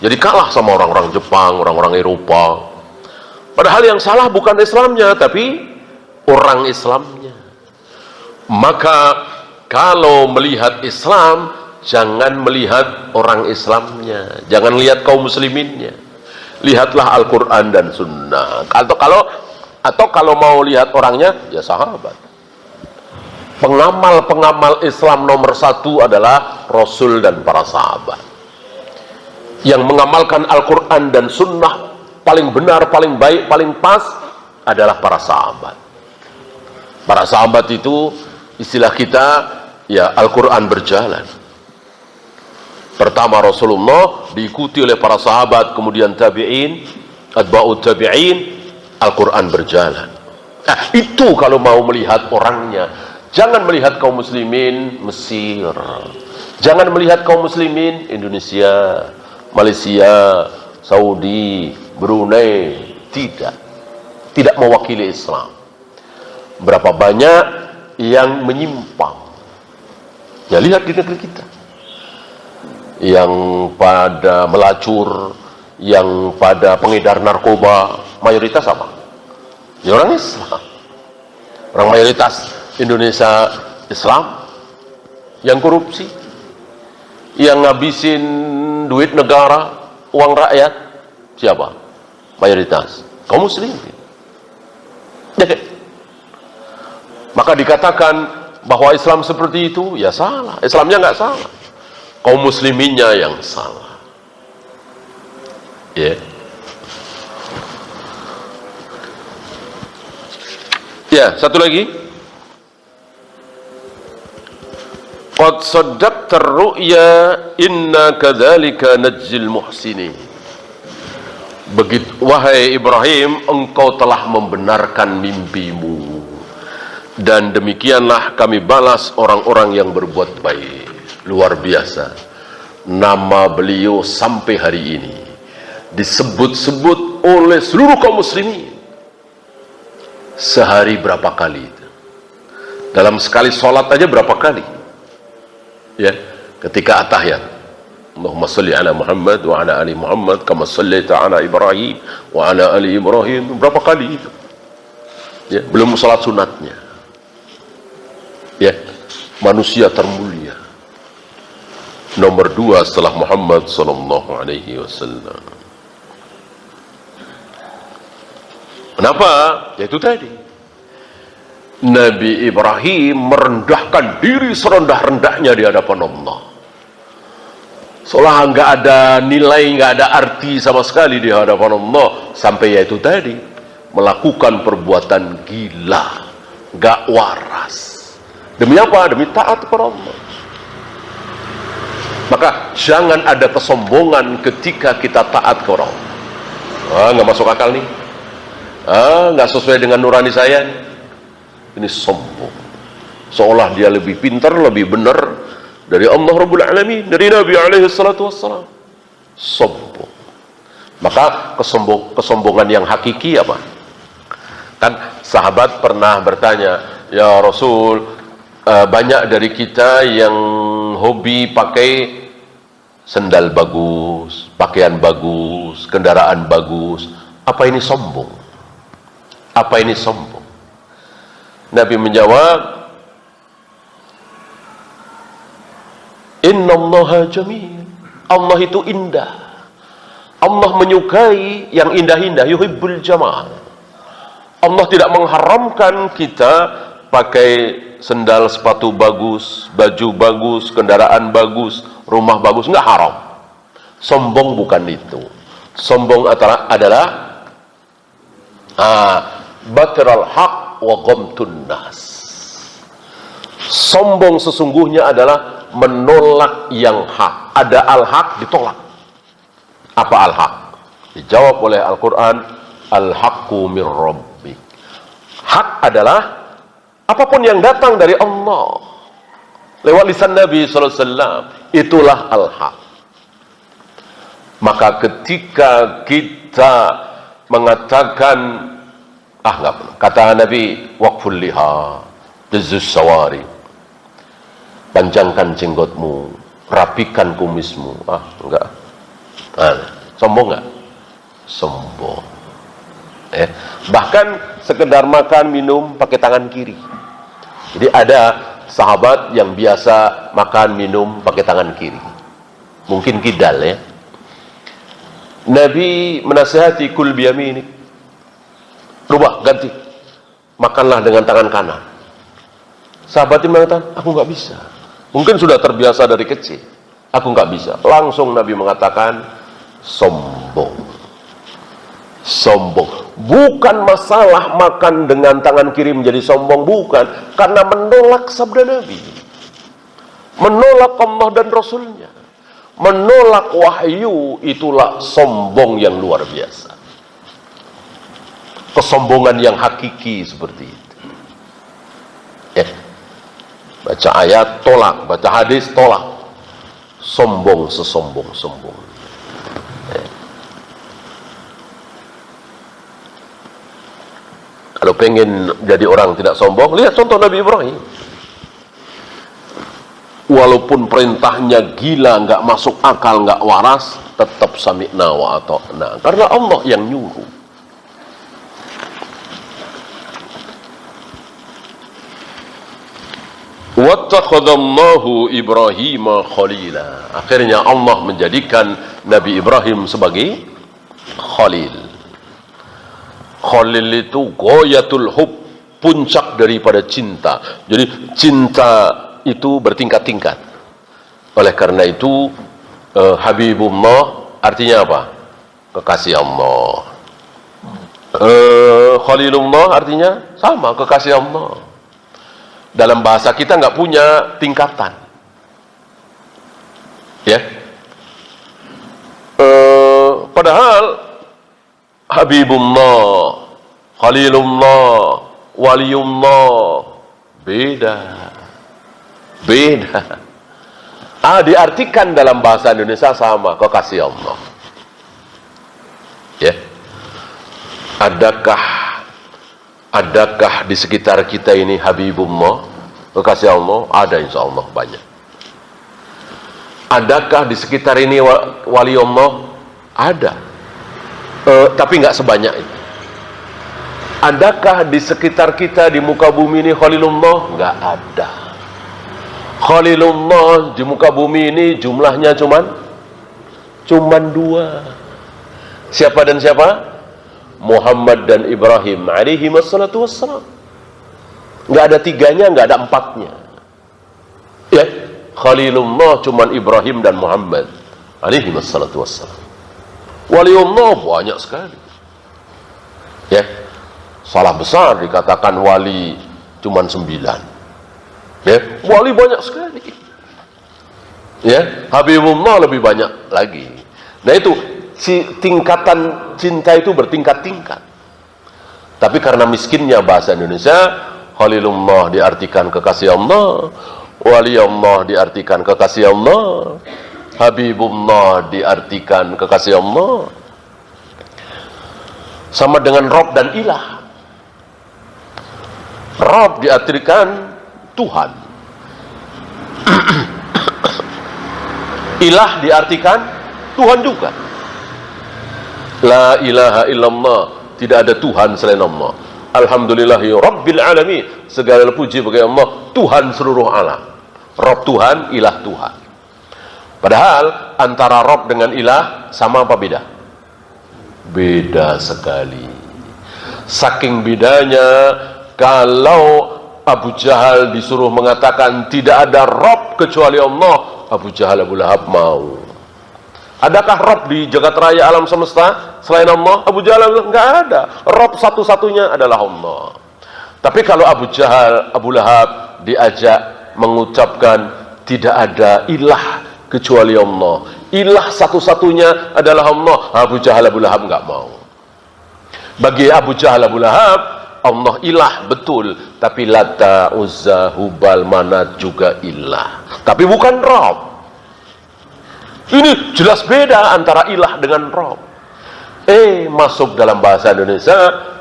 jadi kalah sama orang-orang Jepang, orang-orang Eropa. Padahal yang salah bukan Islamnya, tapi orang Islamnya. Maka kalau melihat Islam, jangan melihat orang Islamnya, jangan lihat kaum musliminnya. Lihatlah Al-Quran dan Sunnah. Atau kalau mau lihat orangnya, ya sahabat. Pengamal Islam nomor 1 adalah Rasul dan para sahabat. Yang mengamalkan Al-Quran dan Sunnah paling benar, paling baik, paling pas adalah para sahabat. Para sahabat itu istilah kita, ya Al-Quran berjalan. Pertama Rasulullah, diikuti oleh para sahabat, kemudian tabi'in, atba'ut tabi'in, Al-Quran berjalan. Itu kalau mau melihat orangnya. Jangan melihat kaum muslimin Mesir, jangan melihat kaum muslimin Indonesia, Malaysia, Saudi, Brunei. Tidak mewakili Islam. Berapa banyak yang menyimpang. Ya lihat di negeri kita, yang pada melacur, yang pada pengedar narkoba, mayoritas apa? Ya orang Islam. Orang mayoritas Indonesia Islam. Yang korupsi, yang ngabisin duit negara, uang rakyat, siapa? Mayoritas kaum muslimin. Maka dikatakan bahwa Islam seperti itu, ya salah. Islamnya nggak salah, kaum musliminnya yang salah. Ya, satu lagi. Qad saddaqta ar-ru'ya inna kadzalika najzil muhsinin. Begitu, wahai Ibrahim, engkau telah membenarkan mimpimu, dan demikianlah kami balas orang-orang yang berbuat baik. Luar biasa. Nama beliau sampai hari ini disebut-sebut oleh seluruh kaum muslimin. Sehari berapa kali itu? Dalam sekali sholat aja berapa kali? Ya, ketika at-tahiyat, Allahumma salli ala Muhammad wa ala ali Muhammad kama sallaita ala Ibrahim wa ala ali Ibrahim. Berapa kali itu? Ya, belum salat sunatnya. Ya, manusia termulia nomor 2 setelah Muhammad sallallahu alaihi wasallam. Kenapa? Yaitu tadi, Nabi Ibrahim merendahkan diri serendah-rendahnya di hadapan Allah. Seolah nggak ada nilai, nggak ada arti sama sekali di hadapan Allah. Sampai yaitu tadi, melakukan perbuatan gila, nggak waras. Demi apa? Demi taat kepada Allah. Maka jangan ada kesombongan ketika kita taat kepada Allah. Nggak masuk akal nih. Nggak sesuai dengan nurani saya. Ini sombong. Seolah dia lebih pintar, lebih benar dari Allah Rabbul Alamin, dari Nabi alaihi salatu wassalam. Sombong. Maka kesombongan yang hakiki apa? Kan sahabat pernah bertanya, ya Rasul, banyak dari kita yang hobi pakai sendal bagus, pakaian bagus, kendaraan bagus. Apa ini sombong? Apa ini sombong? Nabi menjawab, Innallaha jamil. Allah itu indah. Allah menyukai yang indah-indah, yuhibbul jamal. Allah tidak mengharamkan kita pakai sendal sepatu bagus, baju bagus, kendaraan bagus, rumah bagus, enggak haram. Sombong bukan itu. Sombong adalah batral haq wa ghamtun nas. Sombong sesungguhnya adalah menolak yang hak. Ada al-haq ditolak. Apa al-haq? Dijawab oleh Al-Quran, al-haqqu mir rabbik. Hak adalah apapun yang datang dari Allah lewat lisan Nabi SAW, itulah al-haq. Maka ketika kita mengatakan, enggak, kata Nabi, waqful liha, juzzus sawari, panjangkan jenggotmu, rapikan kumismu. Enggak. Sombong enggak? Sombong. Bahkan sekedar makan minum pakai tangan kiri. Jadi ada sahabat yang biasa makan minum pakai tangan kiri. Mungkin kidal ya. Nabi menasihati, kul biyaminik. Rubah, ganti. Makanlah dengan tangan kanan. Sahabat ini mengatakan, aku nggak bisa. Mungkin sudah terbiasa dari kecil. Aku nggak bisa. Langsung Nabi mengatakan, sombong. Sombong. Bukan masalah makan dengan tangan kiri menjadi sombong, bukan. Karena menolak sabda Nabi. Menolak Allah dan Rasulnya. Menolak wahyu, itulah sombong yang luar biasa. Kesombongan yang hakiki seperti itu. Baca ayat tolak, baca hadis tolak. Sombong sesombong-sombong. Kalau pengen jadi orang tidak sombong, lihat contoh Nabi Ibrahim. Walaupun perintahnya gila, nggak masuk akal, nggak waras, tetap sami'na wa ata'na. Karena Allah yang nyuruh. Wattakhadallahu Ibrahim khalila. Akhirnya Allah menjadikan Nabi Ibrahim sebagai khalil. Khalil itu ghayatul hub, puncak daripada cinta. Jadi cinta itu bertingkat-tingkat. Oleh karena itu Habibullah artinya apa? Kekasih Allah. Khalilullah artinya sama, kekasih Allah. Dalam bahasa kita nggak punya tingkatan, ya. Padahal Habibullah, Khalilullah, Waliullah beda. Diartikan dalam bahasa Indonesia sama, kekasih Allah. Ya. Adakah di sekitar kita ini Habibullah, kekasih Allah? Ada, insya Allah banyak. Adakah di sekitar ini wali Allah? Ada. Tapi nggak sebanyak itu. Adakah di sekitar kita di muka bumi ini Khalilullah? Nggak ada. Khalilullah di muka bumi ini jumlahnya cuman 2. Siapa dan siapa? Muhammad dan Ibrahim alaihi wassalatu wassalam. Nggak ada 3-nya, nggak ada 4-nya. Ya, Khalilullah cuman Ibrahim dan Muhammad alaihi wassalatu wassalam. Waliullah banyak sekali. Ya, salah besar dikatakan wali cuman 9. Ya, wali banyak sekali. Ya, Habibullah lebih banyak lagi. Nah itu, tingkatan cinta itu bertingkat-tingkat. Tapi karena miskinnya bahasa Indonesia, Khalilullah diartikan kekasih Allah, wali Allah diartikan kekasih Allah, Habibullah diartikan kekasih Allah. sama dengan Rob dan ilah. Rob diartikan Tuhan, ilah diartikan Tuhan juga. La ilaha illallah, tidak ada Tuhan selain Allah. Alhamdulillahi Rabbil alamin, segala puji bagi Allah, Tuhan seluruh alam. Rob Tuhan, ilah Tuhan. Padahal antara Rob dengan ilah sama apa beda? Beda sekali. Saking bedanya, kalau Abu Jahal disuruh mengatakan tidak ada Rob kecuali Allah, Abu Jahal, Abu Lahab mau. Adakah Rob di jagat raya alam semesta selain Allah? Abu Jahal bilang nggak ada. Rob satu-satunya adalah Allah. Tapi kalau Abu Jahal, Abu Lahab diajak mengucapkan tidak ada ilah kecuali Allah, ilah satu-satunya adalah Allah, Abu Jahal, Abu Lahab nggak mau. Bagi Abu Jahal, Abu Lahab, Allah ilah betul, tapi Lata, Uzza, Hubal, Manat juga ilah, tapi bukan Rob. Ini jelas beda antara ilah dengan Rob. Masuk dalam bahasa Indonesia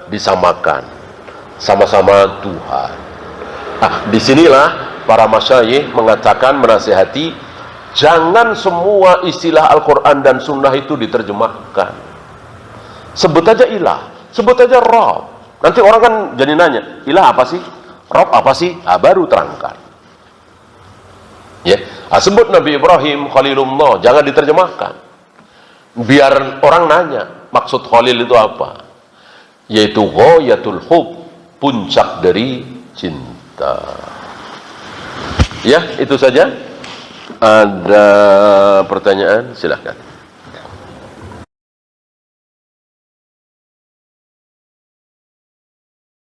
disamakan, sama-sama Tuhan. Disinilah para masyayikh mengatakan, menasihati, jangan semua istilah Al-Quran dan Sunnah itu diterjemahkan. Sebut aja ilah, sebut aja Rob. Nanti orang kan jadi nanya, ilah apa sih? Rob apa sih? Baru terangkan. Ya, sebut Nabi Ibrahim Khalilullah, jangan diterjemahkan. Biar orang nanya, maksud Khalil itu apa? Yaitu ghayatul hub, puncak dari cinta. Ya, itu saja. Ada pertanyaan? Silahkan.